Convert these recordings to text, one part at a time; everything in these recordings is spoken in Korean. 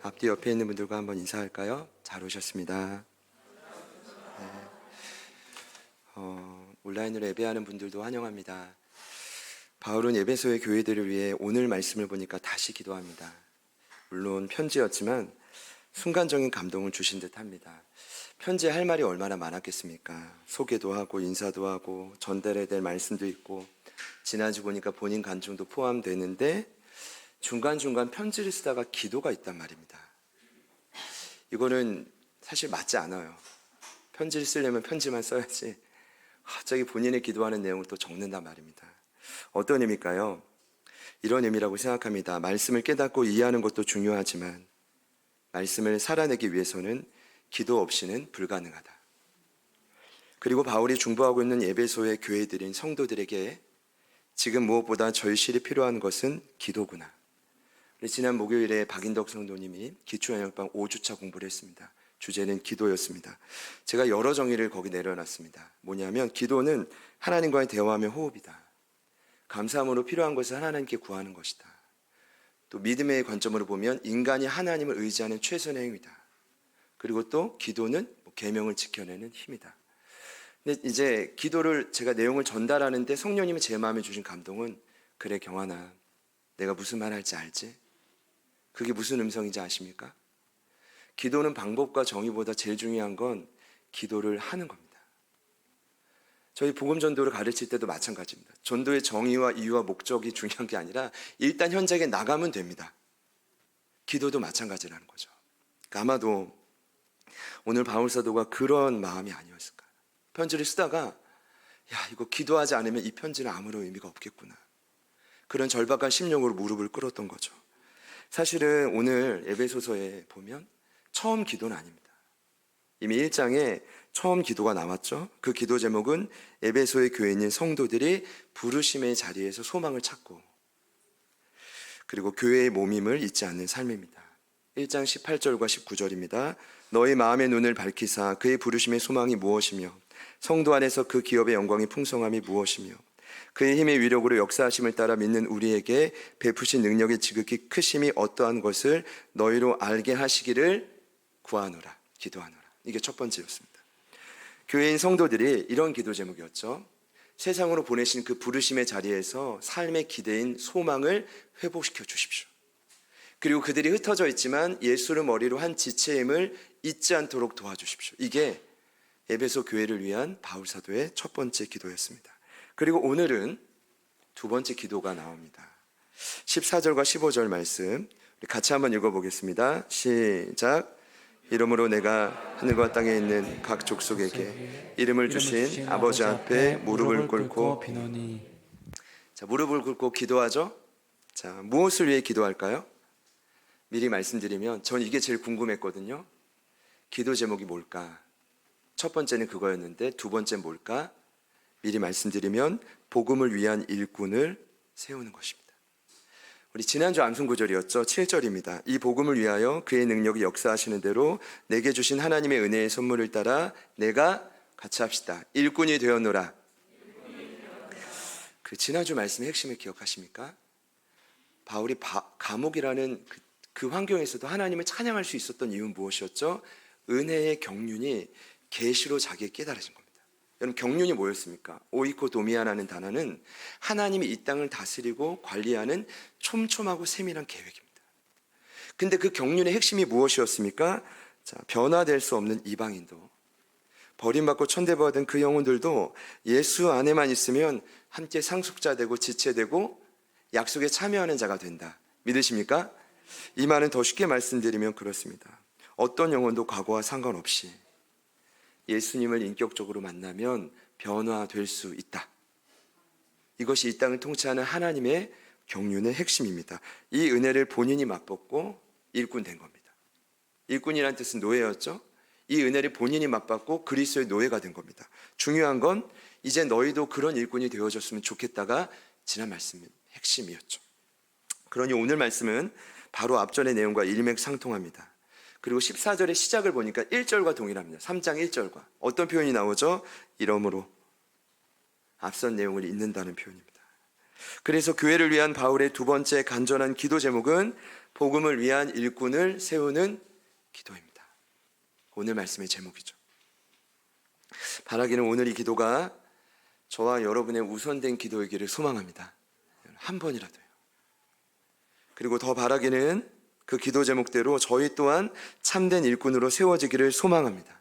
앞뒤 옆에 있는 분들과 한번 인사할까요? 잘 오셨습니다. 온라인으로 예배하는 분들도 환영합니다. 바울은 에베소의 교회들을 위해 오늘 말씀을 보니까 다시 기도합니다. 물론 편지였지만 순간적인 감동을 주신 듯합니다. 편지에 할 말이 얼마나 많았겠습니까? 소개도 하고 인사도 하고 전달해야 될 말씀도 있고 지나치고 보니까 본인 간증도 포함되는데 중간중간 편지를 쓰다가 기도가 있단 말입니다. 이거는 사실 맞지 않아요. 편지를 쓰려면 편지만 써야지 갑자기 본인의 기도하는 내용을 또 적는단 말입니다. 어떤 의미일까요? 이런 의미라고 생각합니다. 말씀을 깨닫고 이해하는 것도 중요하지만 말씀을 살아내기 위해서는 기도 없이는 불가능하다. 그리고 바울이 중보하고 있는 에베소의 교회들인 성도들에게 지금 무엇보다 절실히 필요한 것은 기도구나. 지난 목요일에 박인덕 성도님이 기초영역방 5주차 공부를 했습니다. 주제는 기도였습니다. 제가 여러 정의를 거기 내려놨습니다. 뭐냐면 기도는 하나님과의 대화하며 호흡이다. 감사함으로 필요한 것을 하나님께 구하는 것이다. 또 믿음의 관점으로 보면 인간이 하나님을 의지하는 최선의 행위다. 그리고 또 기도는 계명을 지켜내는 힘이다. 근데 이제 기도를 제가 내용을 전달하는데 성령님이 제 마음에 주신 감동은 그래 경환아, 내가 무슨 말 할지 알지? 그게 무슨 음성인지 아십니까? 기도는 방법과 정의보다 제일 중요한 건 기도를 하는 겁니다. 저희 복음 전도를 가르칠 때도 마찬가지입니다. 전도의 정의와 이유와 목적이 중요한 게 아니라 일단 현장에 나가면 됩니다. 기도도 마찬가지라는 거죠. 그러니까 아마도 오늘 바울 사도가 그런 마음이 아니었을까. 편지를 쓰다가 이거 기도하지 않으면 이 편지는 아무런 의미가 없겠구나. 그런 절박한 심령으로 무릎을 꿇었던 거죠. 사실은 오늘 에베소서에 보면 처음 기도는 아닙니다. 이미 1장에 처음 기도가 나왔죠. 그 기도 제목은 에베소의 교회인 성도들이 부르심의 자리에서 소망을 찾고 그리고 교회의 몸임을 잊지 않는 삶입니다. 1장 18절과 19절입니다. 너의 마음의 눈을 밝히사 그의 부르심의 소망이 무엇이며 성도 안에서 그 기업의 영광이 풍성함이 무엇이며 그의 힘의 위력으로 역사하심을 따라 믿는 우리에게 베푸신 능력의 지극히 크심이 어떠한 것을 너희로 알게 하시기를 구하노라, 기도하노라. 이게 첫 번째였습니다. 교회인 성도들이 이런 기도 제목이었죠. 세상으로 보내신 그 부르심의 자리에서 삶의 기대인 소망을 회복시켜 주십시오. 그리고 그들이 흩어져 있지만 예수를 머리로 한 지체임을 잊지 않도록 도와주십시오. 이게 에베소 교회를 위한 바울 사도의 첫 번째 기도였습니다. 그리고 오늘은 두 번째 기도가 나옵니다. 14절과 15절 말씀 우리 같이 한번 읽어보겠습니다. 시작. 이러므로 내가 하늘과 땅에 있는 각 족속에게 이름을 주신 아버지 앞에 무릎을 꿇고 비노니. 자, 무릎을 꿇고 기도하죠. 자, 무엇을 위해 기도할까요? 미리 말씀드리면 전 이게 제일 궁금했거든요. 기도 제목이 뭘까? 첫 번째는 그거였는데 두 번째는 뭘까? 미리 말씀드리면 복음을 위한 일꾼을 세우는 것입니다. 우리 지난주 암송 구절이었죠. 7절입니다. 이 복음을 위하여 그의 능력이 역사하시는 대로 내게 주신 하나님의 은혜의 선물을 따라 내가 같이 합시다. 일꾼이 되었노라. 그 지난주 말씀의 핵심을 기억하십니까? 바울이 감옥이라는 그 환경에서도 하나님을 찬양할 수 있었던 이유는 무엇이었죠? 은혜의 경륜이 계시로 자기에 깨달아진 겁니다. 여러분, 경륜이 뭐였습니까? 오이코도미아라는 단어는 하나님이 이 땅을 다스리고 관리하는 촘촘하고 세밀한 계획입니다. 근데 그 경륜의 핵심이 무엇이었습니까? 자, 변화될 수 없는 이방인도, 버림받고 천대받은 그 영혼들도 예수 안에만 있으면 함께 상속자 되고 지체되고 약속에 참여하는 자가 된다. 믿으십니까? 이 말은 더 쉽게 말씀드리면 그렇습니다. 어떤 영혼도 과거와 상관없이 예수님을 인격적으로 만나면 변화될 수 있다. 이것이 이 땅을 통치하는 하나님의 경륜의 핵심입니다. 이 은혜를 본인이 맛봤고 일꾼 된 겁니다. 일꾼이라는 뜻은 노예였죠. 이 은혜를 본인이 맛봤고 그리스도의 노예가 된 겁니다. 중요한 건 이제 너희도 그런 일꾼이 되어졌으면 좋겠다가 지난 말씀의 핵심이었죠. 그러니 오늘 말씀은 바로 앞전의 내용과 일맥상통합니다. 그리고 14절의 시작을 보니까 1절과 동일합니다. 3장 1절과 어떤 표현이 나오죠? 이러므로 앞선 내용을 잇는다는 표현입니다. 그래서 교회를 위한 바울의 두 번째 간절한 기도 제목은 복음을 위한 일꾼을 세우는 기도입니다. 오늘 말씀의 제목이죠. 바라기는 오늘 이 기도가 저와 여러분의 우선된 기도이기를 소망합니다. 한 번이라도요. 그리고 더 바라기는 그 기도 제목대로 저희 또한 참된 일꾼으로 세워지기를 소망합니다.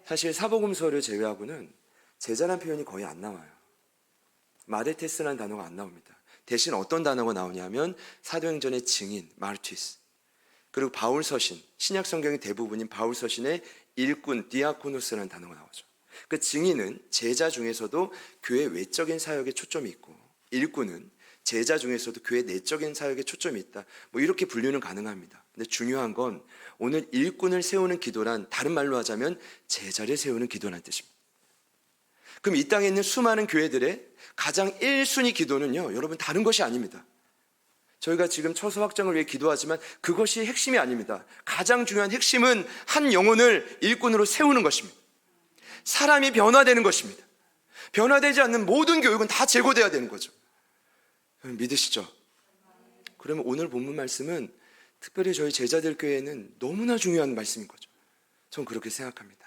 사실 사복음서를 제외하고는 제자란 표현이 거의 안 나와요. 마르테스라는 단어가 안 나옵니다. 대신 어떤 단어가 나오냐면 사도행전의 증인, 마르티스, 그리고 바울서신, 신약 성경의 대부분인 바울서신의 일꾼, 디아코노스라는 단어가 나오죠. 그 증인은 제자 중에서도 교회 외적인 사역에 초점이 있고, 일꾼은 제자 중에서도 교회 내적인 사역에 초점이 있다. 이렇게 분류는 가능합니다. 근데 중요한 건 오늘 일꾼을 세우는 기도란, 다른 말로 하자면 제자를 세우는 기도란 뜻입니다. 그럼 이 땅에 있는 수많은 교회들의 가장 1순위 기도는요, 여러분 다른 것이 아닙니다. 저희가 지금 처소 확장을 위해 기도하지만 그것이 핵심이 아닙니다. 가장 중요한 핵심은 한 영혼을 일꾼으로 세우는 것입니다. 사람이 변화되는 것입니다. 변화되지 않는 모든 교육은 다 제거돼야 되는 거죠. 믿으시죠? 그러면 오늘 본문 말씀은 특별히 저희 제자들 교회에는 너무나 중요한 말씀인 거죠. 전 그렇게 생각합니다.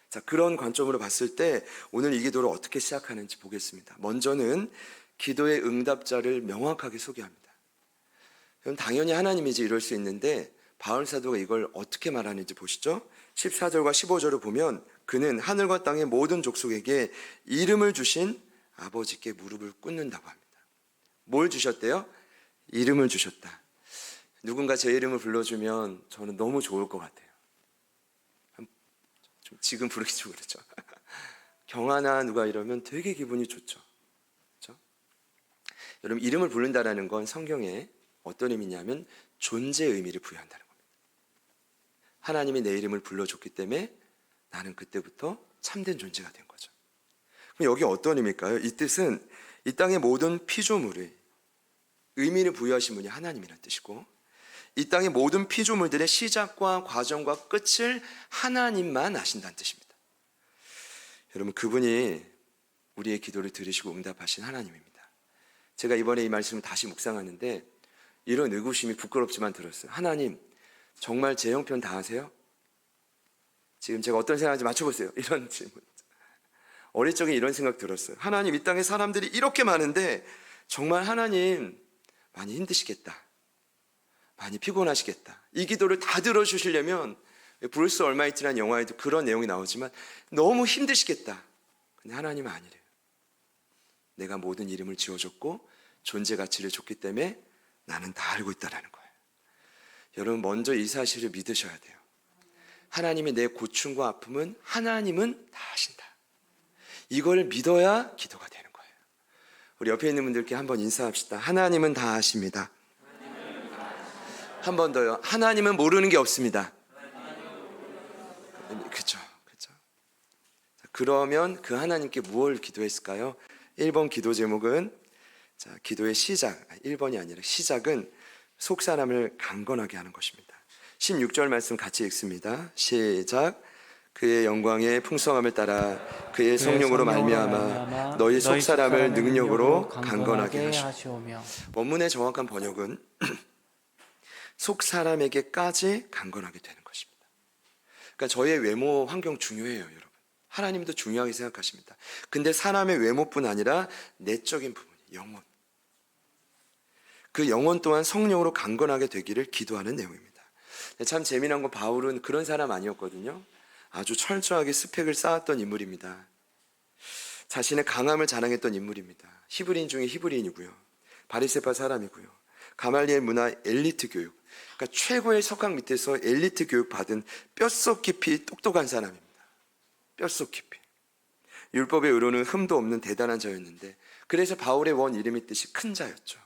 자, 그런 관점으로 봤을 때 오늘 이 기도를 어떻게 시작하는지 보겠습니다. 먼저는 기도의 응답자를 명확하게 소개합니다. 그럼 당연히 하나님이지 이럴 수 있는데 바울 사도가 이걸 어떻게 말하는지 보시죠. 14절과 15절을 보면 그는 하늘과 땅의 모든 족속에게 이름을 주신 아버지께 무릎을 꿇는다고 합니다. 뭘 주셨대요? 이름을 주셨다. 누군가 제 이름을 불러주면 저는 너무 좋을 것 같아요. 좀 지금 부르기 좀 그렇죠. 경아나 누가 이러면 되게 기분이 좋죠. 그렇죠? 여러분, 이름을 부른다라는 건 성경에 어떤 의미냐면 존재의 의미를 부여한다는 겁니다. 하나님이 내 이름을 불러줬기 때문에 나는 그때부터 참된 존재가 된 거죠. 그럼 여기 어떤 의미일까요? 이 뜻은 이 땅의 모든 피조물의 의미를 부여하신 분이 하나님이라는 뜻이고, 이 땅의 모든 피조물들의 시작과 과정과 끝을 하나님만 아신다는 뜻입니다. 여러분, 그분이 우리의 기도를 들으시고 응답하신 하나님입니다. 제가 이번에 이 말씀을 다시 묵상하는데 이런 의구심이 부끄럽지만 들었어요. 하나님, 정말 제 형편 다 아세요? 지금 제가 어떤 생각인지 맞춰보세요. 이런 질문. 어릴 적에 이런 생각 들었어요. 하나님, 이 땅에 사람들이 이렇게 많은데 정말 하나님 많이 힘드시겠다. 많이 피곤하시겠다. 이 기도를 다 들어주시려면 브루스 얼마이트라는 영화에도 그런 내용이 나오지만 너무 힘드시겠다. 근데 하나님은 아니래요. 내가 모든 이름을 지어줬고 존재 가치를 줬기 때문에 나는 다 알고 있다라는 거예요. 여러분, 먼저 이 사실을 믿으셔야 돼요. 하나님이 내 고충과 아픔은 하나님은 다 아신다. 이걸 믿어야 기도가 되는 거예요. 우리 옆에 있는 분들께 한번 인사합시다. 하나님은 다 아십니다. 한 번 더요. 하나님은 모르는 게 없습니다. 그렇죠. 그러면 그 하나님께 무엇을 기도했을까요? 1번 기도 제목은, 자, 기도의 시작, 1번이 아니라 시작은 속 사람을 강건하게 하는 것입니다. 16절 말씀 같이 읽습니다. 시작. 그의 영광의 풍성함을 따라 그의 성령으로 말미암아 너희 속 사람을 능력으로 강건하게 하시오며. 원문의 정확한 번역은 속 사람에게까지 강건하게 되는 것입니다. 그러니까 저의 외모 환경 중요해요, 여러분. 하나님도 중요하게 생각하십니다. 근데 사람의 외모뿐 아니라 내적인 부분, 영혼, 그 영혼 또한 성령으로 강건하게 되기를 기도하는 내용입니다. 참 재미난 건 바울은 그런 사람 아니었거든요. 아주 철저하게 스펙을 쌓았던 인물입니다. 자신의 강함을 자랑했던 인물입니다. 히브리인 중에 히브리인이고요, 바리새파 사람이고요, 가말리엘 문화 엘리트 교육, 그러니까 최고의 석학 밑에서 엘리트 교육 받은 뼛속 깊이 똑똑한 사람입니다. 뼛속 깊이. 율법의 의로는 흠도 없는 대단한 자였는데, 그래서 바울의 원 이름의 뜻이 큰 자였죠.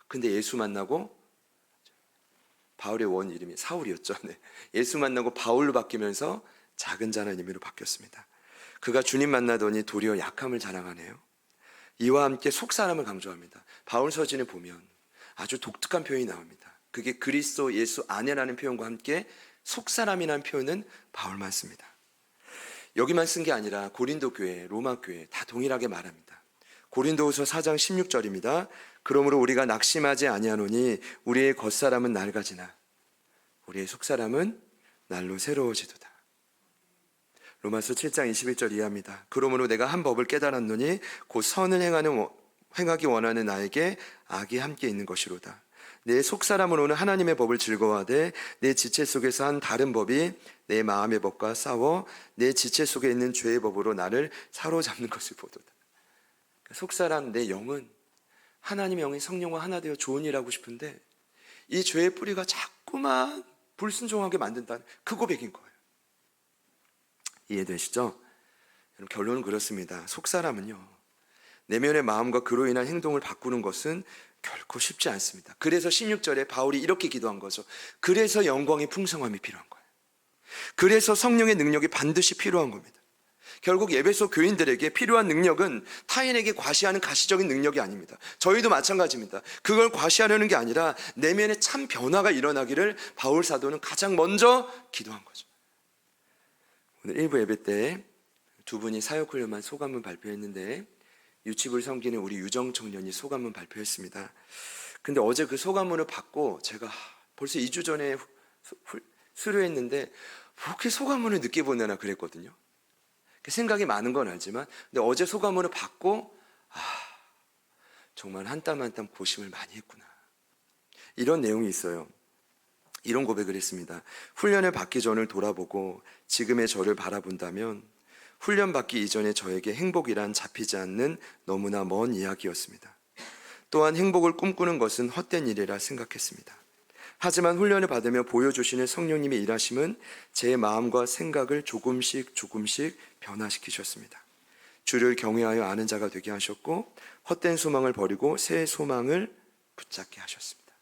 근데 예수 만나고, 바울의 원 이름이 사울이었죠. 네. 예수 만나고 바울로 바뀌면서 작은 자라는 의미로 바뀌었습니다. 그가 주님 만나더니 도리어 약함을 자랑하네요. 이와 함께 속 사람을 강조합니다. 바울 서신에 보면 아주 독특한 표현이 나옵니다. 그게 그리스도 예수 안에라는 표현과 함께 속 사람이라는 표현은 바울만 씁니다. 여기만 쓴 게 아니라 고린도 교회, 로마 교회 다 동일하게 말합니다. 고린도후서 4장 16절입니다. 그러므로 우리가 낙심하지 아니하노니 우리의 겉사람은 낡아지나 우리의 속사람은 날로 새로워지도다. 로마서 7장 21절 이하입니다. 그러므로 내가 한 법을 깨달았노니 곧 선을 행하기 원하는 나에게 악이 함께 있는 것이로다. 내 속사람으로는 하나님의 법을 즐거워하되 내 지체 속에서 한 다른 법이 내 마음의 법과 싸워 내 지체 속에 있는 죄의 법으로 나를 사로잡는 것을 보도다. 속사람 내 영은 하나님의 영이 성령과 하나 되어 좋은 일 하고 싶은데 이 죄의 뿌리가 자꾸만 불순종하게 만든다는 그 고백인 거예요. 이해되시죠? 결론은 그렇습니다. 속사람은요, 내면의 마음과 그로 인한 행동을 바꾸는 것은 결코 쉽지 않습니다. 그래서 16절에 바울이 이렇게 기도한 거죠. 그래서 영광의 풍성함이 필요한 거예요. 그래서 성령의 능력이 반드시 필요한 겁니다. 결국 에베소 교인들에게 필요한 능력은 타인에게 과시하는 가시적인 능력이 아닙니다. 저희도 마찬가지입니다. 그걸 과시하려는 게 아니라 내면에 참 변화가 일어나기를 바울 사도는 가장 먼저 기도한 거죠. 오늘 1부 예배 때 두 분이 사역훈련만 소감문 발표했는데 유치부를 섬기는 우리 유정 청년이 소감문 발표했습니다. 근데 어제 그 소감문을 받고 제가 벌써 2주 전에 수료했는데 왜 이렇게 소감문을 늦게 보내나 그랬거든요. 생각이 많은 건 알지만 근데 어제 소감문을 받고 정말 한 땀 한 땀 고심을 많이 했구나. 이런 내용이 있어요. 이런 고백을 했습니다. 훈련을 받기 전을 돌아보고 지금의 저를 바라본다면 훈련 받기 이전에 저에게 행복이란 잡히지 않는 너무나 먼 이야기였습니다. 또한 행복을 꿈꾸는 것은 헛된 일이라 생각했습니다. 하지만 훈련을 받으며 보여주시는 성령님의 일하심은 제 마음과 생각을 조금씩 변화시키셨습니다. 주를 경외하여 아는 자가 되게 하셨고 헛된 소망을 버리고 새 소망을 붙잡게 하셨습니다.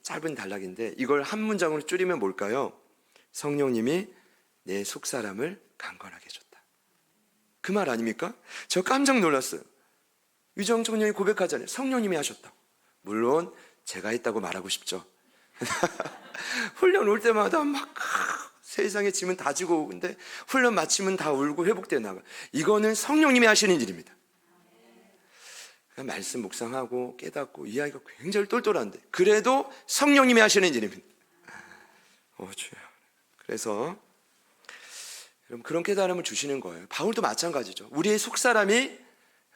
짧은 단락인데 이걸 한 문장으로 줄이면 뭘까요? 성령님이 내 속사람을 강건하게 해줬다. 그 말 아닙니까? 저 깜짝 놀랐어요. 유정 청년이 고백하잖아요. 성령님이 하셨다고. 물론 제가 했다고 말하고 싶죠. 훈련 올 때마다 막 세상의 짐은 다 지고 오는데 훈련 마치면 다 울고 회복되어 나가. 이거는 성령님이 하시는 일입니다. 말씀 묵상하고 깨닫고 이야기가 굉장히 똘똘한데 그래도 성령님이 하시는 일입니다. 주여. 그래서 여러분 그런 깨달음을 주시는 거예요. 바울도 마찬가지죠. 우리의 속사람이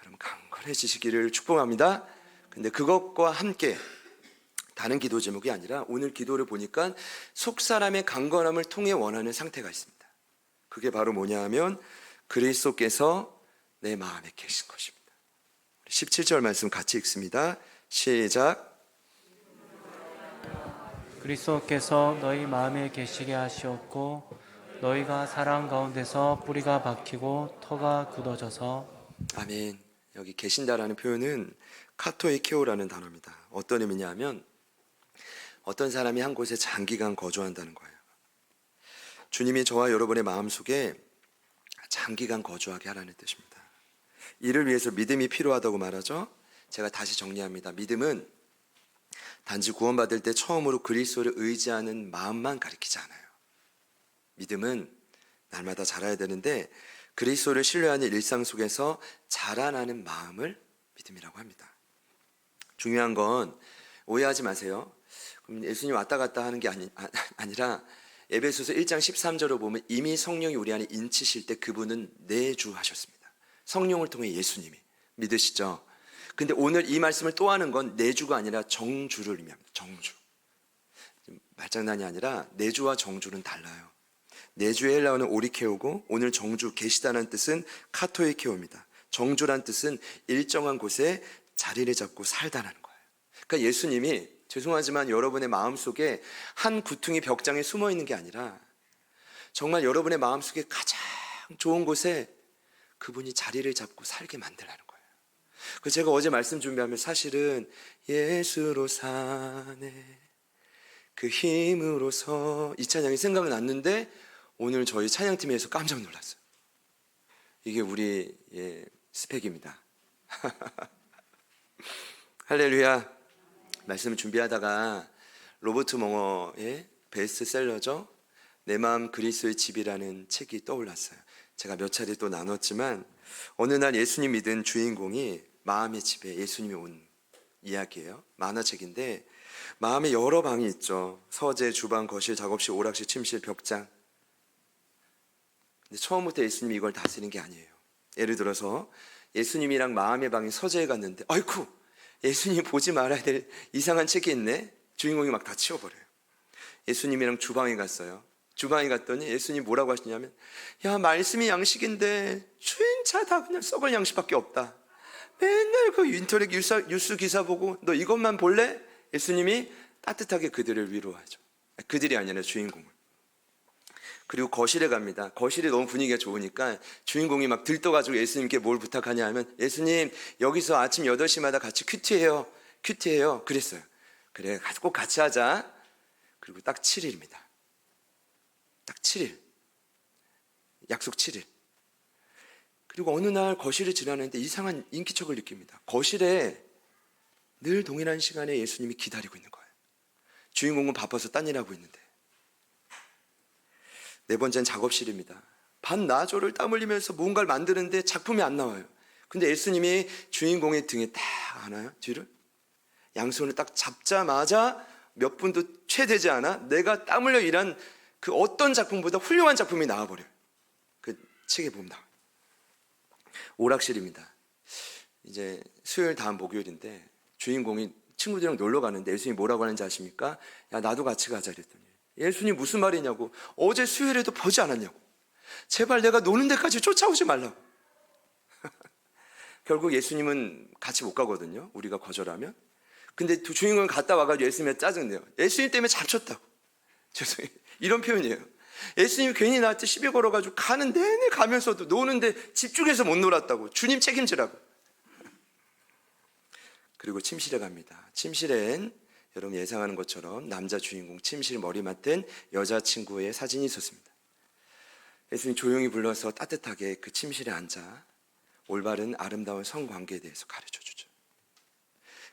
여러분 강건해지시기를 축복합니다. 근데 그것과 함께 다른 기도 제목이 아니라 오늘 기도를 보니까 속사람의 강건함을 통해 원하는 상태가 있습니다. 그게 바로 뭐냐 하면 그리스도께서 내 마음에 계신 것입니다. 17절 말씀 같이 읽습니다. 시작. 그리스도께서 너희 마음에 계시게 하시었고 너희가 사랑 가운데서 뿌리가 박히고 터가 굳어져서. 아멘. 여기 계신다라는 표현은 카토이케오라는 단어입니다. 어떤 의미냐 하면 어떤 사람이 한 곳에 장기간 거주한다는 거예요. 주님이 저와 여러분의 마음속에 장기간 거주하게 하라는 뜻입니다. 이를 위해서 믿음이 필요하다고 말하죠. 제가 다시 정리합니다. 믿음은 단지 구원받을 때 처음으로 그리스도를 의지하는 마음만 가리키지 않아요. 믿음은 날마다 자라야 되는데 그리스도를 신뢰하는 일상 속에서 자라나는 마음을 믿음이라고 합니다. 중요한 건 오해하지 마세요. 그럼 예수님 왔다 갔다 하는 게 아니라 에베소서 1장 13절을 보면 이미 성령이 우리 안에 인치실 때 그분은 내주 하셨습니다. 성령을 통해 예수님이 믿으시죠? 근데 오늘 이 말씀을 또 하는 건 내주가 아니라 정주를 의미합니다. 정주. 말장난이 아니라 내주와 정주는 달라요. 내주의 헬라어는 오리케오고 오늘 정주 계시다는 뜻은 카토이케오입니다. 정주란 뜻은 일정한 곳에 자리를 잡고 살다라는 거예요. 그러니까 예수님이 죄송하지만 여러분의 마음속에 한 구퉁이 벽장에 숨어 있는 게 아니라 정말 여러분의 마음속에 가장 좋은 곳에 그분이 자리를 잡고 살게 만들라는 거예요. 그래서 제가 어제 말씀 준비하면 사실은 예수로 사네 그 힘으로서 이 찬양이 생각은 났는데 오늘 저희 찬양팀에서 깜짝 놀랐어요. 이게 우리의 스펙입니다. 할렐루야. 말씀을 준비하다가 로버트 멍어의 베스트셀러죠. 내 마음 그리스도의 집이라는 책이 떠올랐어요. 제가 몇 차례 또 나눴지만 어느 날 예수님 믿은 주인공이 마음의 집에 예수님이 온 이야기예요. 만화책인데 마음에 여러 방이 있죠. 서재, 주방, 거실, 작업실, 오락실, 침실, 벽장. 근데 처음부터 예수님이 이걸 다스리는 게 아니에요. 예를 들어서 예수님이랑 마음의 방에 서재에 갔는데 아이쿠 예수님 보지 말아야 될 이상한 책이 있네. 주인공이 막 다 치워버려요. 예수님이랑 주방에 갔어요. 주방에 갔더니 예수님 뭐라고 하시냐면 야 말씀이 양식인데 주인차 다 그냥 썩을 양식밖에 없다. 맨날 그 인터넷 뉴스 기사 보고 너 이것만 볼래? 예수님이 따뜻하게 그들을 위로하죠. 그들이 아니라 주인공을. 그리고 거실에 갑니다. 거실이 너무 분위기가 좋으니까 주인공이 막 들떠가지고 예수님께 뭘 부탁하냐 하면 예수님 여기서 아침 8시마다 같이 큐티해요. 그랬어요. 그래 꼭 같이 하자. 그리고 딱 7일입니다. 딱 7일. 약속 7일. 그리고 어느 날 거실을 지나는데 이상한 인기척을 느낍니다. 거실에 늘 동일한 시간에 예수님이 기다리고 있는 거예요. 주인공은 바빠서 딴 일하고 있는데. 네 번째는 작업실입니다. 반나절을 땀 흘리면서 뭔가를 만드는데 작품이 안 나와요. 근데 예수님이 주인공의 등에 딱 안아요. 뒤를. 양손을 딱 잡자마자 몇 분도 채 되지 않아 내가 땀 흘려 일한 그 어떤 작품보다 훌륭한 작품이 나와버려요. 그 책에 보면 나와요. 오락실입니다. 이제 수요일 다음 목요일인데 주인공이 친구들이랑 놀러 가는데 예수님이 뭐라고 하는지 아십니까? 야 나도 같이 가자 그랬더니 예수님 무슨 말이냐고. 어제 수요일에도 보지 않았냐고. 제발 내가 노는 데까지 쫓아오지 말라고. 결국 예수님은 같이 못 가거든요. 우리가 거절하면. 근데 두 주인공은 갔다 와가지고 예수님한테 짜증내요. 예수님 때문에 잡혔다고. 죄송해요. 이런 표현이에요. 예수님이 괜히 나한테 시비 걸어가지고 가는 내내 가면서도 노는데 집중해서 못 놀았다고. 주님 책임지라고. 그리고 침실에 갑니다. 침실엔 여러분 예상하는 것처럼 남자 주인공 침실 머리맡은 여자친구의 사진이 있었습니다. 예수님 조용히 불러서 따뜻하게 그 침실에 앉아 올바른 아름다운 성관계에 대해서 가르쳐주죠.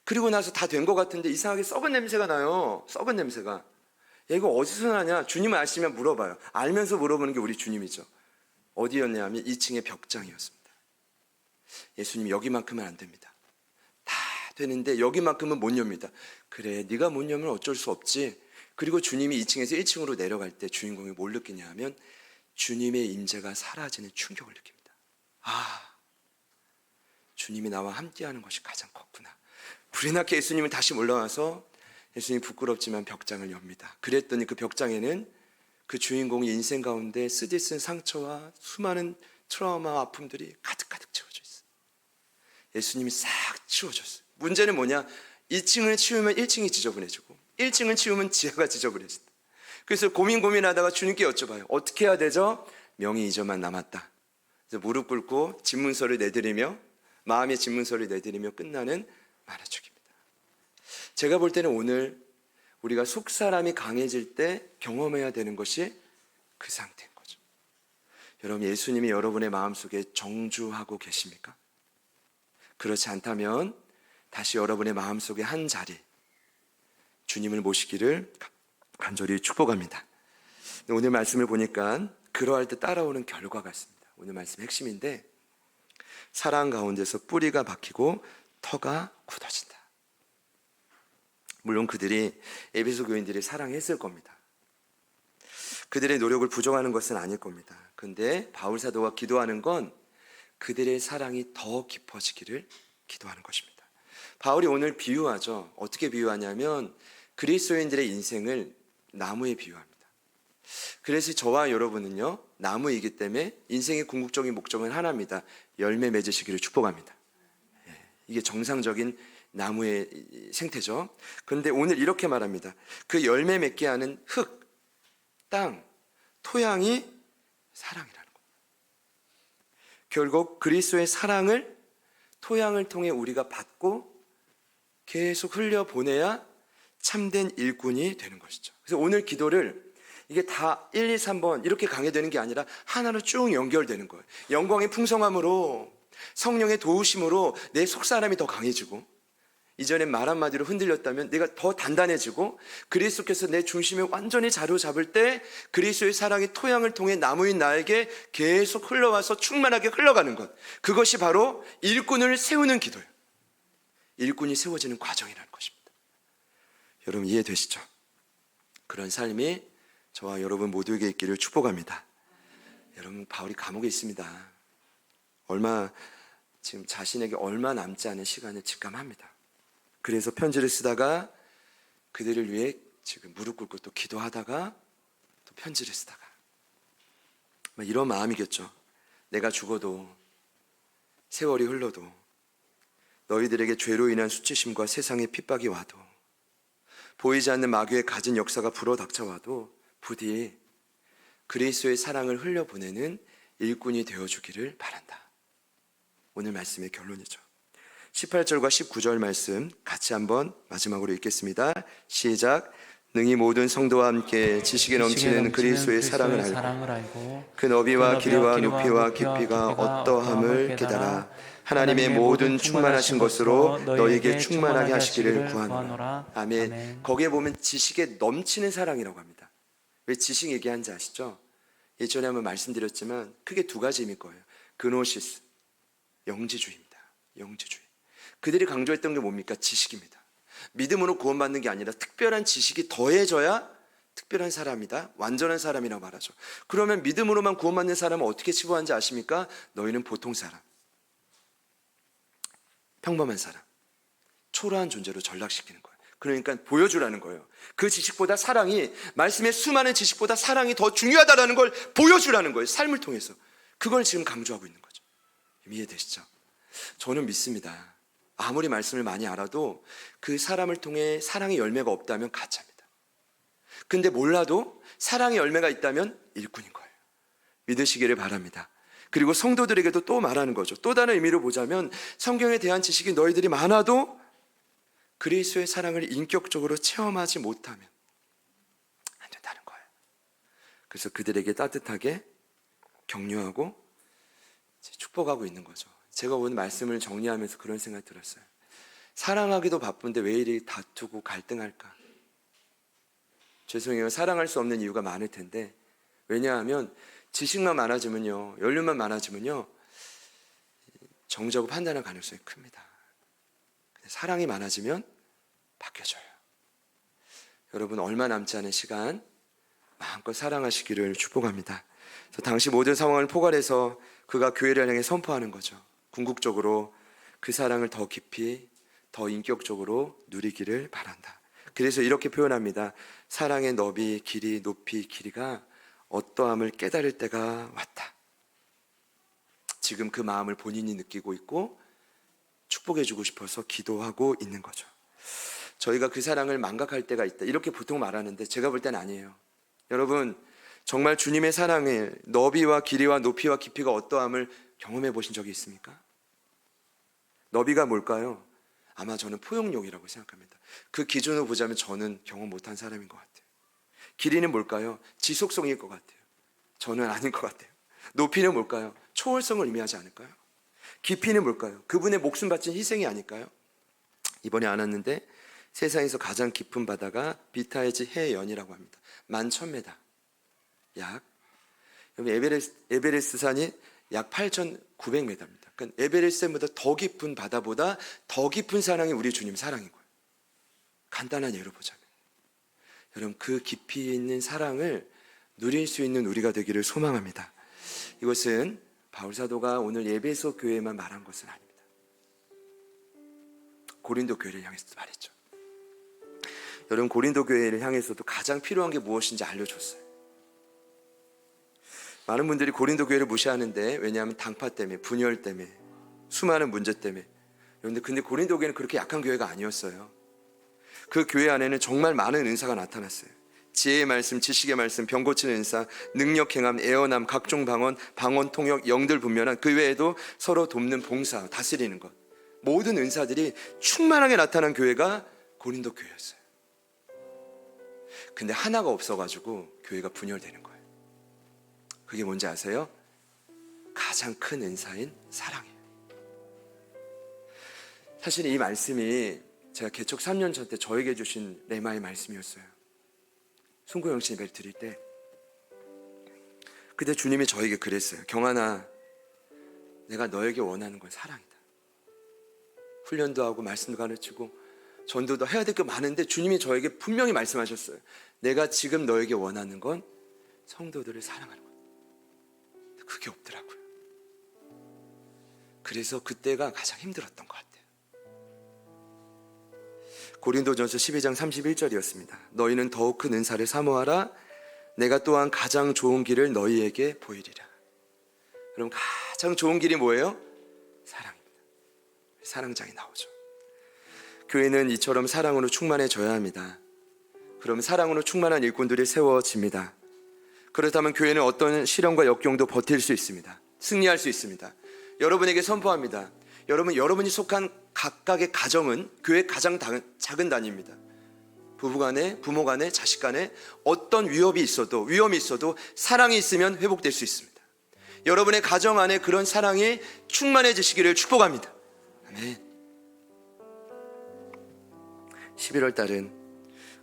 그리고 나서 다 된 것 같은데 이상하게 썩은 냄새가 나요. 썩은 냄새가. 야, 이거 어디서 나냐? 주님을 아시면 물어봐요. 알면서 물어보는 게 우리 주님이죠. 어디였냐 하면 2층의 벽장이었습니다. 예수님 여기만큼은 안 됩니다. 다 되는데 여기만큼은 못 엽니다. 그래 네가 못 열면 어쩔 수 없지. 그리고 주님이 2층에서 1층으로 내려갈 때 주인공이 뭘 느끼냐 하면 주님의 임재가 사라지는 충격을 느낍니다. 아, 주님이 나와 함께하는 것이 가장 컸구나. 불이 나게 예수님은 다시 올라와서 예수님이 부끄럽지만 벽장을 엽니다. 그랬더니 그 벽장에는 그 주인공의 인생 가운데 쓰디쓴 상처와 수많은 트라우마 아픔들이 가득가득 채워져 있어요. 예수님이 싹 치워줬어요. 문제는 뭐냐? 2층을 치우면 1층이 지저분해지고 1층을 치우면 지하가 지저분해진다. 그래서 고민하다가 주님께 여쭤봐요. 어떻게 해야 되죠? 명의 이전만 남았다. 그래서 무릎 꿇고 집문서를 내드리며 마음의 집문서를 내드리며 끝나는 만화책입니다. 제가 볼 때는 오늘 우리가 속사람이 강해질 때 경험해야 되는 것이 그 상태인 거죠. 여러분 예수님이 여러분의 마음속에 정주하고 계십니까? 그렇지 않다면 다시 여러분의 마음속에 한 자리 주님을 모시기를 간절히 축복합니다. 오늘 말씀을 보니까 그러할 때 따라오는 결과가 있습니다. 오늘 말씀 핵심인데 사랑 가운데서 뿌리가 박히고 터가 굳어진다. 물론 그들이 에베소 교인들이 사랑했을 겁니다. 그들의 노력을 부정하는 것은 아닐 겁니다. 그런데 바울 사도가 기도하는 건 그들의 사랑이 더 깊어지기를 기도하는 것입니다. 바울이 오늘 비유하죠. 어떻게 비유하냐면 그리스도인들의 인생을 나무에 비유합니다. 그래서 저와 여러분은요 나무이기 때문에 인생의 궁극적인 목적은 하나입니다. 열매 맺으시기를 축복합니다. 이게 정상적인 나무의 생태죠. 그런데 오늘 이렇게 말합니다. 그 열매 맺게 하는 흙, 땅, 토양이 사랑이라는 겁니다. 결국 그리스도의 사랑을 토양을 통해 우리가 받고 계속 흘려보내야 참된 일꾼이 되는 것이죠. 그래서 오늘 기도를 이게 다 1, 2, 3번 이렇게 강해되는 게 아니라 하나로 쭉 연결되는 거예요. 영광의 풍성함으로 성령의 도우심으로 내 속사람이 더 강해지고 이전엔 말 한마디로 흔들렸다면 내가 더 단단해지고 그리스도께서 내 중심을 완전히 자로잡을 때 그리스도의 사랑이 토양을 통해 나무인 나에게 계속 흘러와서 충만하게 흘러가는 것, 그것이 바로 일꾼을 세우는 기도예요. 일꾼이 세워지는 과정이라는 것입니다. 여러분 이해되시죠? 그런 삶이 저와 여러분 모두에게 있기를 축복합니다. 여러분 바울이 감옥에 있습니다. 지금 자신에게 얼마 남지 않은 시간을 직감합니다. 그래서 편지를 쓰다가 그들을 위해 지금 무릎 꿇고 또 기도하다가 또 편지를 쓰다가 이런 마음이겠죠. 내가 죽어도 세월이 흘러도 너희들에게 죄로 인한 수치심과 세상의 핍박이 와도 보이지 않는 마귀의 가진 역사가 불어닥쳐와도 부디 그리스도의 사랑을 흘려보내는 일꾼이 되어주기를 바란다. 오늘 말씀의 결론이죠. 18절과 19절 말씀 같이 한번 마지막으로 읽겠습니다. 시작. 능히 모든 성도와 함께 지식에 넘치는 그리스도의 사랑을 알고 그 너비와 길이와 높이와 깊이가 어떠함을 깨달아 하나님의 모든 충만하신 것으로 너에게 충만하게 하시기를 구하노라. 아멘. 거기에 보면 지식에 넘치는 사랑이라고 합니다. 왜 지식 얘기하는지 아시죠? 예전에 한번 말씀드렸지만 크게 두 가지 의미일 거예요. 그노시스, 영지주의입니다. 영지주의. 그들이 강조했던 게 뭡니까? 지식입니다. 믿음으로 구원받는 게 아니라 특별한 지식이 더해져야 특별한 사람이다, 완전한 사람이라고 말하죠. 그러면 믿음으로만 구원받는 사람은 어떻게 치부하는지 아십니까? 너희는 보통 사람, 평범한 사람, 초라한 존재로 전락시키는 거예요. 그러니까 보여주라는 거예요. 그 지식보다 사랑이, 말씀의 수많은 지식보다 사랑이 더 중요하다는 걸 보여주라는 거예요. 삶을 통해서. 그걸 지금 강조하고 있는 거죠. 이해되시죠? 저는 믿습니다. 아무리 말씀을 많이 알아도 그 사람을 통해 사랑의 열매가 없다면 가짜입니다. 근데 몰라도 사랑의 열매가 있다면 일꾼인 거예요. 믿으시기를 바랍니다. 그리고 성도들에게도 또 말하는 거죠. 또 다른 의미로 보자면 성경에 대한 지식이 너희들이 많아도 그리스도의 사랑을 인격적으로 체험하지 못하면 안 된다는 거예요. 그래서 그들에게 따뜻하게 격려하고 축복하고 있는 거죠. 제가 오늘 말씀을 정리하면서 그런 생각이 들었어요. 사랑하기도 바쁜데 왜 이리 다투고 갈등할까? 죄송해요. 사랑할 수 없는 이유가 많을 텐데, 왜냐하면 지식만 많아지면요, 연륜만 많아지면요, 정적으로 판단할 가능성이 큽니다. 사랑이 많아지면 바뀌어져요. 여러분 얼마 남지 않은 시간 마음껏 사랑하시기를 축복합니다. 그래서 당시 모든 상황을 포괄해서 그가 교회를 향해 선포하는 거죠. 궁극적으로 그 사랑을 더 깊이, 더 인격적으로 누리기를 바란다. 그래서 이렇게 표현합니다. 사랑의 너비, 길이, 높이, 길이가 어떠함을 깨달을 때가 왔다. 지금 그 마음을 본인이 느끼고 있고 축복해주고 싶어서 기도하고 있는 거죠. 저희가 그 사랑을 망각할 때가 있다, 이렇게 보통 말하는데 제가 볼 땐 아니에요. 여러분 정말 주님의 사랑의 너비와 길이와 높이와 깊이가 어떠함을 경험해 보신 적이 있습니까? 너비가 뭘까요? 아마 저는 포용력이라고 생각합니다. 그 기준으로 보자면 저는 경험 못한 사람인 것 같아요. 길이는 뭘까요? 지속성일 것 같아요. 저는 아닌 것 같아요. 높이는 뭘까요? 초월성을 의미하지 않을까요? 깊이는 뭘까요? 그분의 목숨 바친 희생이 아닐까요? 이번에 안 왔는데 세상에서 가장 깊은 바다가 비타이즈 해연이라고 합니다. 11,000m. 약 에베레스트 산이 약 8,900m입니다. 그러니까 에베레스트보다 더 깊은 바다보다 더 깊은 사랑이 우리 주님 사랑인 거예요. 간단한 예로 보자면 여러분 그 깊이 있는 사랑을 누릴 수 있는 우리가 되기를 소망합니다. 이것은 바울 사도가 오늘 에베소 교회에만 말한 것은 아닙니다. 고린도 교회를 향해서도 말했죠. 여러분 고린도 교회를 향해서도 가장 필요한 게 무엇인지 알려줬어요. 많은 분들이 고린도 교회를 무시하는데, 왜냐하면 당파 때문에, 분열 때문에, 수많은 문제 때문에. 근데 고린도 교회는 그렇게 약한 교회가 아니었어요. 그 교회 안에는 정말 많은 은사가 나타났어요. 지혜의 말씀, 지식의 말씀, 병 고치는 은사, 능력 행함, 애언함, 각종 방언 통역, 영들 분별한, 그 외에도 서로 돕는 봉사, 다스리는 것, 모든 은사들이 충만하게 나타난 교회가 고린도 교회였어요. 근데 하나가 없어가지고 교회가 분열되는 거예요. 그게 뭔지 아세요? 가장 큰 은사인 사랑이에요. 사실 이 말씀이 제가 개척 3년 전 때 저에게 주신 레마의 말씀이었어요. 송구 영신 예배를 드릴 때 그때 주님이 저에게 그랬어요. 경환아, 내가 너에게 원하는 건 사랑이다. 훈련도 하고 말씀도 가르치고 전도도 해야 될 게 많은데 주님이 저에게 분명히 말씀하셨어요. 내가 지금 너에게 원하는 건 성도들을 사랑하는 것. 그게 없더라고요. 그래서 그때가 가장 힘들었던 것 같아요. 고린도전서 12장 31절이었습니다. 너희는 더욱 큰 은사를 사모하라. 내가 또한 가장 좋은 길을 너희에게 보이리라. 그럼 가장 좋은 길이 뭐예요? 사랑입니다. 사랑장이 나오죠. 교회는 이처럼 사랑으로 충만해져야 합니다. 그럼 사랑으로 충만한 일꾼들이 세워집니다. 그렇다면 교회는 어떤 시련과 역경도 버틸 수 있습니다. 승리할 수 있습니다. 여러분에게 선포합니다. 여러분이 속한 각각의 가정은 교회의 가장 작은 단위입니다. 부부간에, 부모간에, 자식간에 어떤 위험이 있어도 사랑이 있으면 회복될 수 있습니다. 여러분의 가정 안에 그런 사랑이 충만해지시기를 축복합니다. 아멘. 11월 달은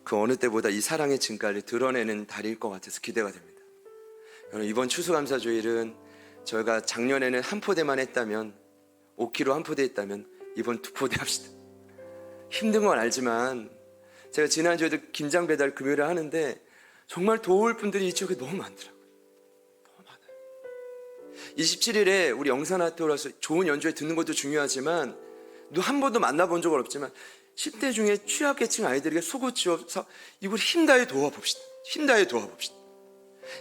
그 어느 때보다 이 사랑의 증가를 드러내는 달일 것 같아서 기대가 됩니다. 여러분, 이번 추수감사주일은 저희가 작년에는 한 포대만 했다면, 5kg 한 포대 했다면 이번 2포대 합시다. 힘든 건 알지만 제가 지난주에도 김장 배달 금요일에 하는데 정말 도울 분들이 이쪽에 너무 많더라고요. 너무 많아요. 27일에 우리 영산아트 올라서 좋은 연주회 듣는 것도 중요하지만 한 번도 만나본 적은 없지만 10대 중에 취약계층 아이들에게 속옷 지어서 이걸 힘다해 도와봅시다.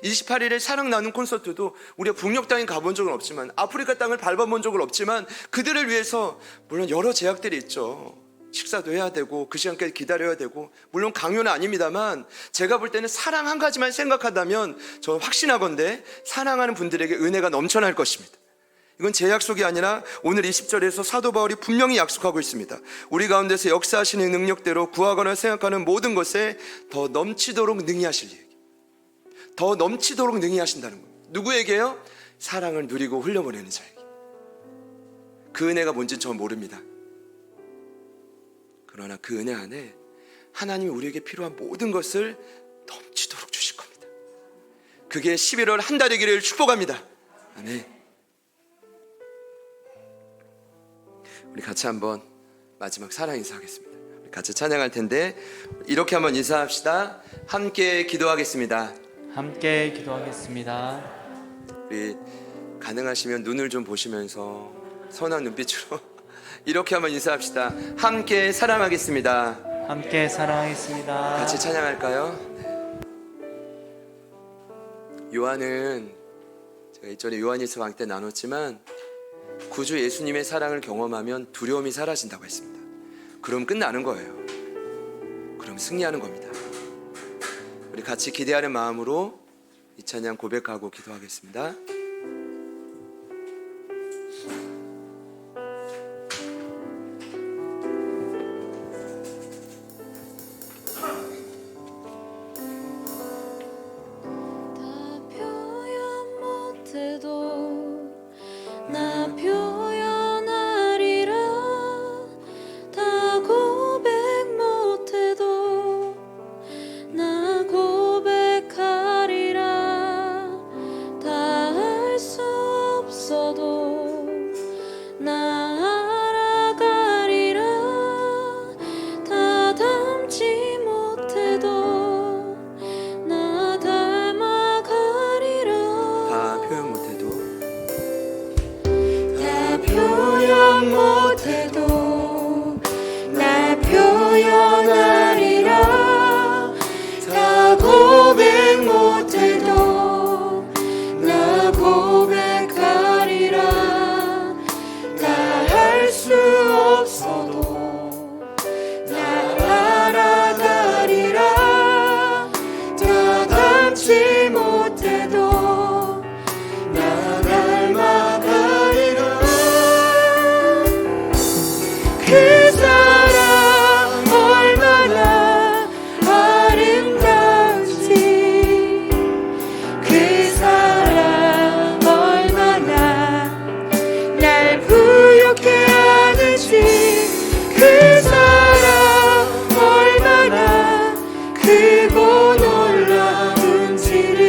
28일에 사랑 나눔 콘서트도 우리가 북녘 땅에 가본 적은 없지만, 아프리카 땅을 밟아본 적은 없지만 그들을 위해서 물론 여러 제약들이 있죠. 식사도 해야 되고 그 시간까지 기다려야 되고, 물론 강요는 아닙니다만 제가 볼 때는 사랑 한 가지만 생각한다면 저 확신하건대 사랑하는 분들에게 은혜가 넘쳐날 것입니다. 이건 제 약속이 아니라 오늘 20절에서 사도 바울이 분명히 약속하고 있습니다. 우리 가운데서 역사하시는 능력대로 구하거나 생각하는 모든 것에 더 넘치도록 능히 하실 일, 더 넘치도록 능히 하신다는 겁니다. 누구에게요? 사랑을 누리고 흘려보내는 자에게. 그 은혜가 뭔지 전 모릅니다. 그러나 그 은혜 안에 하나님이 우리에게 필요한 모든 것을 넘치도록 주실 겁니다. 그게 11월 한 달이기를 축복합니다. 아멘. 우리 같이 한번 마지막 사랑 인사하겠습니다. 우리 같이 찬양할 텐데 이렇게 한번 인사합시다. 함께 기도하겠습니다. 함께 기도하겠습니다. 우리 가능하시면 눈을 좀 보시면서 선한 눈빛으로 이렇게 한번 인사합시다. 함께 사랑하겠습니다. 함께 사랑하겠습니다. 같이 찬양할까요? 요한은 제가 이전에 요한일서 강의 때 나눴지만 구주 예수님의 사랑을 경험하면 두려움이 사라진다고 했습니다. 그럼 끝나는 거예요. 그럼 승리하는 겁니다. 우리 같이 기대하는 마음으로 이 찬양 고백하고 기도하겠습니다. 나 표현하리라. 다 고백 못해도 나 고백하리라. 다 할 수 없어도 나 알아가리라. 다 닮지 못해도 나 닮아가리라. 다 표현 못해도 표현 못해도 나 표현하리라. 다 고백 못해도 나 고백하리라. 다 할 수 없어도 나 알아가리라. 다 닮지 못해도 나 닮아가리라. 그 사랑 얼마나 아름다운지, 그 사랑 얼마나 날 부욕해 하는지, 그 사랑 얼마나 크고 놀라운지를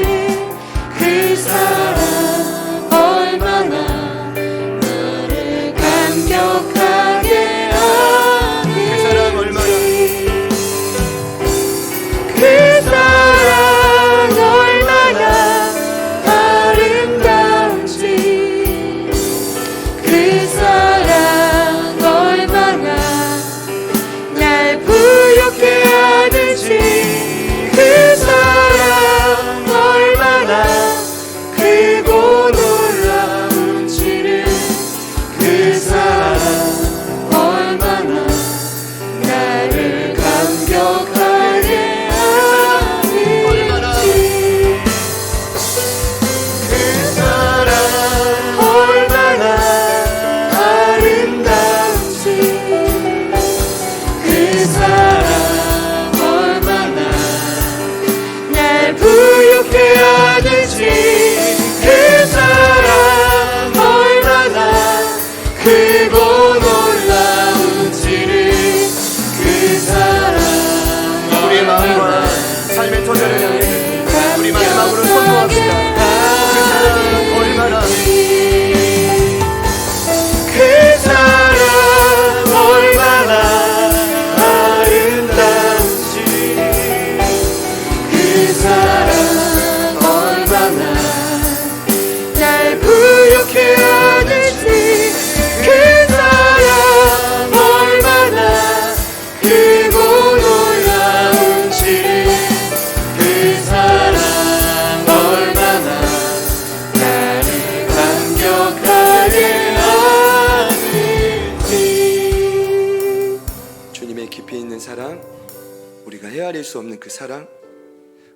수 없는 그 사랑,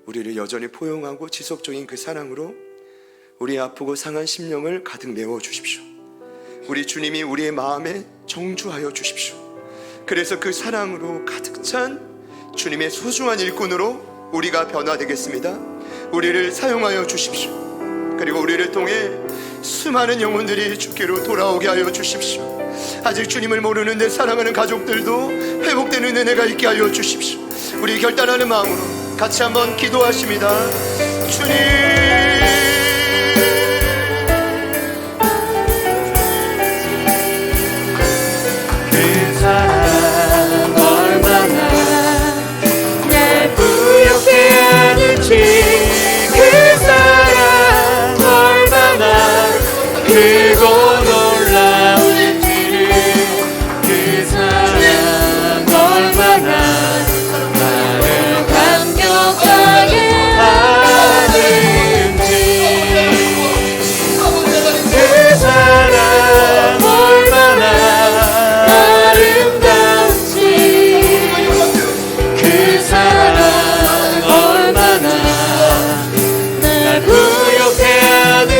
우리를 여전히 포용하고 지속적인 그 사랑으로 우리의 아프고 상한 심령을 가득 메워주십시오. 우리 주님이 우리의 마음에 정주하여 주십시오. 그래서 그 사랑으로 가득 찬 주님의 소중한 일꾼으로 우리가 변화되겠습니다. 우리를 사용하여 주십시오. 그리고 우리를 통해 수많은 영혼들이 주께로 돌아오게 하여 주십시오. 아직 주님을 모르는 내 사랑하는 가족들도 회복되는 은혜가 있게 하여 주십시오. 우리 결단하는 마음으로 같이 한번 기도하십니다. 주님, 그 사랑 얼마나 날 부욕해 하는지 그 사랑 얼마나 크고 놀라운지를 그 사랑 얼마나 나를 감격하게 하는지 그 사랑 얼마나 아름다운지 그 사랑 얼마나 날 부욕해 하는지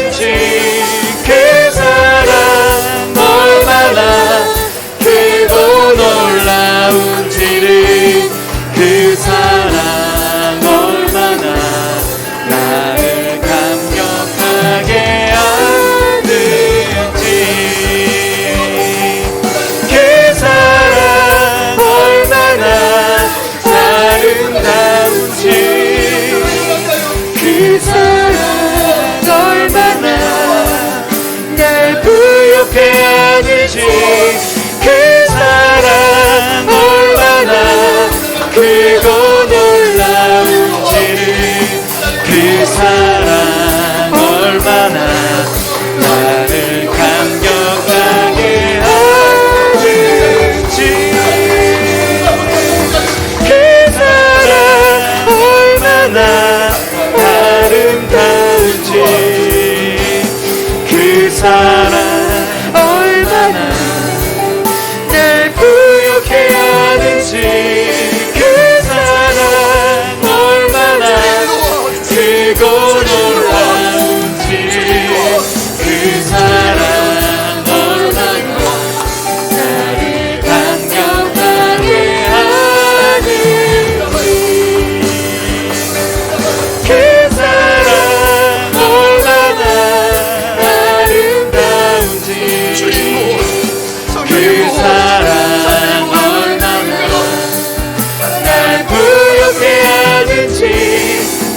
그 사랑 얼마나 크고 놀라운지를 그 사랑 얼마나 나를 감격하게 하는지 그 사랑 얼마나 아름다운지 그 사랑 얼마나 날 부욕해 하는지 그 사랑 얼마나 크고 놀라운지를 그 사랑 얼마나 나를 감격하게 하는지 그 사랑 얼마나 아름다운지 그 사랑 얼마나 날 부욕해 하는지 그 사랑 얼마나 크고 놀라운지 그 사랑 얼마나 나를 감격하게 하는지 그 사랑 얼마나 아름다운지 그 사랑 얼마나 날 부욕해 하는지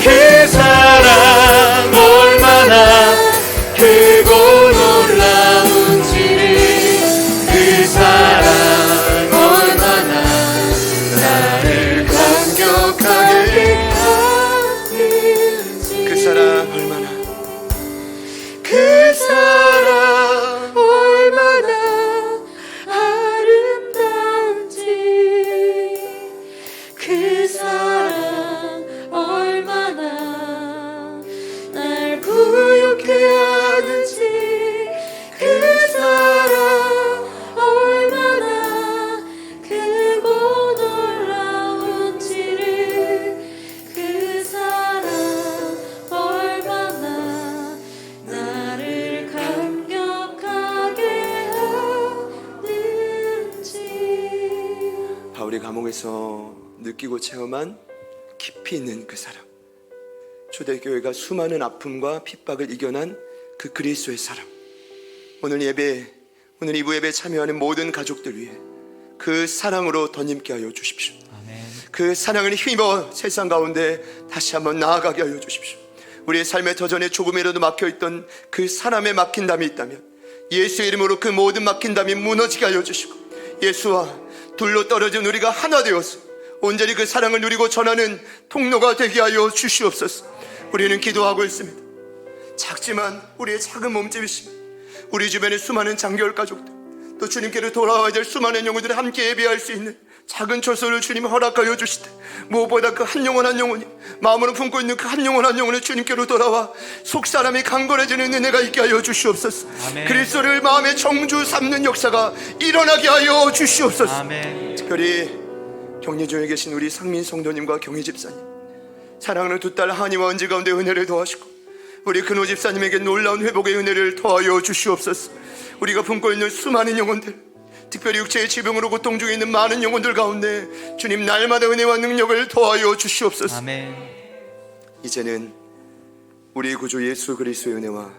그 사랑 얼마나 크고 놀라운지를 그 사랑 얼마나 나를 감격하게 하는지 그 사랑 얼마나, 그 사랑 얼마나 아름다운지 그 사랑 얼마나 날 부욕해 하는지 그 사랑 얼마나 크고 놀라운지를 그 사랑 얼마나 나를 감격하게 하는지. 바울이 감옥에서 느끼고 체험한 깊이 있는 그 사랑, 초대교회가 수많은 아픔과 핍박을 이겨난 그 그리스도의 사랑, 오늘 예배, 오늘 2부 예배에 참여하는 모든 가족들 위해 그 사랑으로 덧임게 하여 주십시오. 아멘. 그 사랑을 힘입어 세상 가운데 다시 한번 나아가게 하여 주십시오. 우리의 삶의 터전에 조금이라도 막혀있던 그 사람에 막힌 담이 있다면 예수의 이름으로 그 모든 막힌 담이 무너지게 하여 주시고, 예수와 둘로 떨어진 우리가 하나 되어서 온전히 그 사랑을 누리고 전하는 통로가 되게 하여 주시옵소서. 우리는 기도하고 있습니다. 작지만 우리의 작은 몸집이십니다. 우리 주변의 수많은 장교월 가족들, 또 주님께로 돌아와야 될 수많은 영혼들을 함께 예배할 수 있는 작은 초소를 주님 허락하여 주시되, 무엇보다 그 한 영혼 한 영혼이 마음으로 품고 있는 그 한 영혼 한 영혼이 주님께로 돌아와 속사람이 강건해지는 은혜가 있게 하여 주시옵소서. 아멘. 그리스도를 마음의 정주 삼는 역사가 일어나게 하여 주시옵소서. 아멘. 특별히 격리 중에 계신 우리 상민 성도님과 경희 집사님, 사랑하는 두 딸 한이와 은지 가운데 은혜를 더하시고 우리 근호 집사님에게 놀라운 회복의 은혜를 더하여 주시옵소서. 우리가 품고 있는 수많은 영혼들, 특별히 육체의 질병으로 고통 중에 있는 많은 영혼들 가운데 주님 날마다 은혜와 능력을 더하여 주시옵소서. 아멘. 이제는 우리 구주 예수 그리스도의 은혜와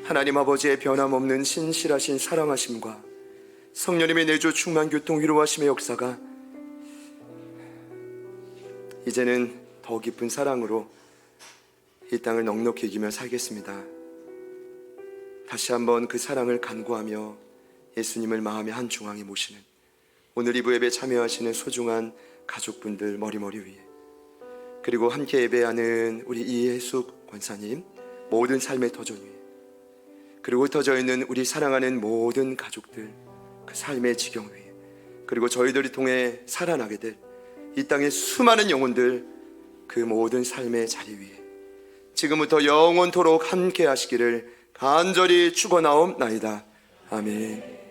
하나님 아버지의 변함없는 신실하신 사랑하심과 성령님의 내주 충만 교통 위로하심의 역사가 이제는 더 깊은 사랑으로 이 땅을 넉넉히 이기며 살겠습니다. 다시 한번 그 사랑을 간구하며 예수님을 마음의 한 중앙에 모시는 오늘 이부 예배 참여하시는 소중한 가족분들 머리머리 위에, 그리고 함께 예배하는 우리 이혜숙 권사님 모든 삶의 터전 위에, 그리고 흩어져 있는 우리 사랑하는 모든 가족들 그 삶의 지경 위에, 그리고 저희들이 통해 살아나게 될 이 땅의 수많은 영혼들 그 모든 삶의 자리 위에 지금부터 영원토록 함께 하시기를 간절히 축원하옵나이다. 아멘.